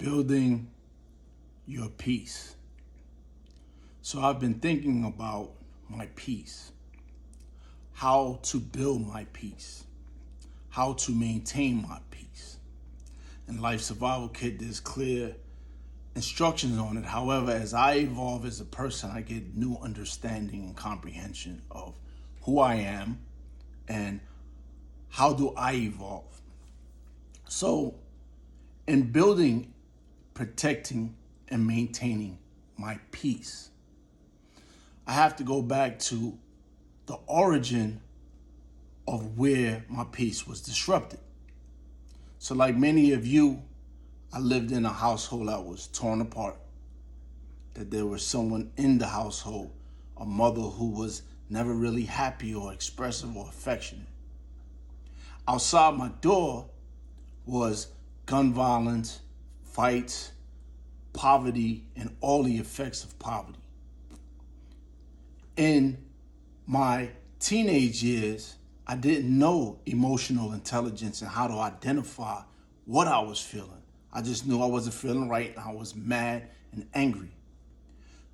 building your peace. So I've been thinking about my peace, how to build my peace, how to maintain my peace. In Life Survival Kit, there's clear instructions on it. However, as I evolve as a person, I get new understanding and comprehension of who I am and how do I evolve. So in building, protecting, and maintaining my peace, I have to go back to the origin of where my peace was disrupted. So like many of you, I lived in a household that was torn apart, that there was someone in the household, a mother who was never really happy or expressive or affectionate. Outside my door was gun violence, fights, poverty, and all the effects of poverty. In my teenage years, I didn't know emotional intelligence and how to identify what I was feeling. I just knew I wasn't feeling right and I was mad and angry.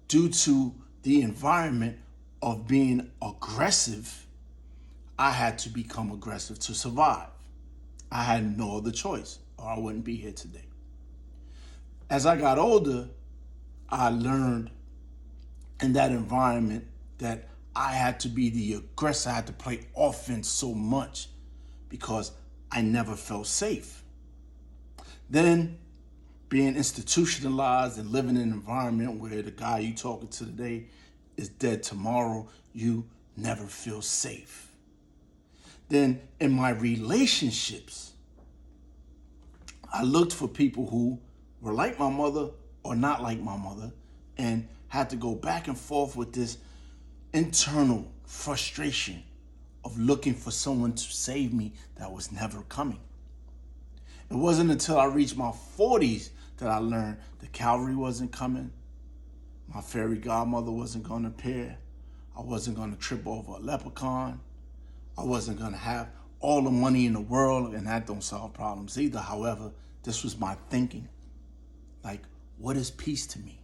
Due to the environment of being aggressive, I had to become aggressive to survive. I had no other choice or I wouldn't be here today. As I got older, I learned in that environment that I had to be the aggressor. I had to play offense so much because I never felt safe. Then being institutionalized and living in an environment where the guy you talking to today is dead tomorrow, you never feel safe. Then in my relationships, I looked for people who were like my mother or not like my mother and had to go back and forth with this internal frustration of looking for someone to save me that was never coming. It wasn't until I reached my 40s that I learned the cavalry wasn't coming, my fairy godmother wasn't going to appear, I wasn't going to trip over a leprechaun, I wasn't going to have all the money in the world, and that don't solve problems either. However, this was my thinking. Like, what is peace to me?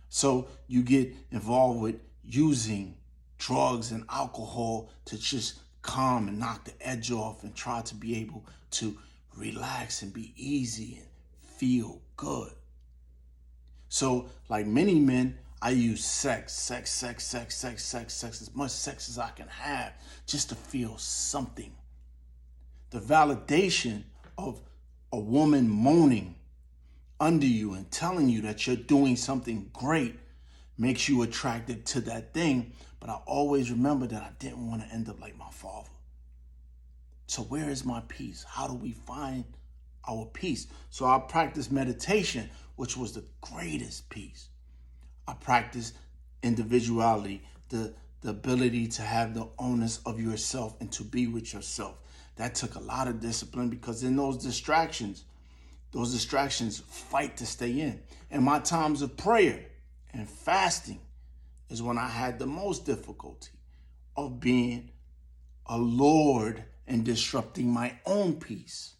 So you get involved with using drugs and alcohol to just calm and knock the edge off and try to be able to relax and be easy and feel good. So like many men, I use sex, as much sex as I can have just to feel something. The validation of a woman moaning under you and telling you that you're doing something great makes you attracted to that thing. But I always remember that I didn't want to end up like my father. So where is my peace? How do we find our peace? So I practiced meditation, which was the greatest peace. I practiced individuality, the ability to have the onus of yourself and to be with yourself. That took a lot of discipline because in those distractions fight to stay in. And my times of prayer and fasting is when I had the most difficulty of being a lord and disrupting my own peace.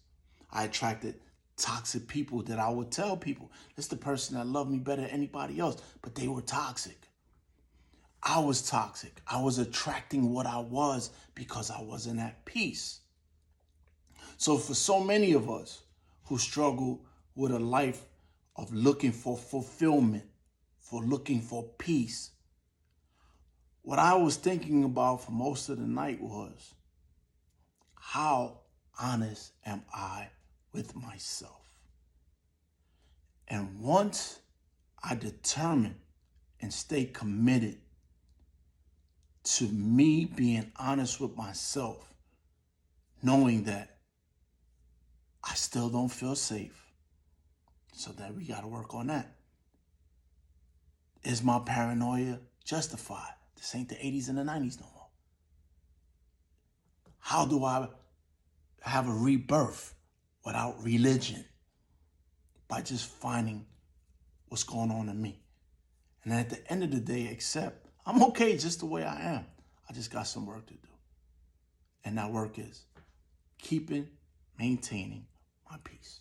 I attracted toxic people that I would tell people, this is the person that loved me better than anybody else, but they were toxic. I was toxic. I was attracting what I was because I wasn't at peace. So for so many of us who struggle with a life of looking for fulfillment, for looking for peace, what I was thinking about for most of the night was, how honest am I with myself? And once I determined and stay committed to me being honest with myself, knowing that I still don't feel safe, so that we got to work on that. Is my paranoia justified? This ain't the 80s and the 90s no more. How do I have a rebirth without religion? By just finding what's going on in me. And at the end of the day, accept I'm okay just the way I am. I just got some work to do. And that work is maintaining my peace.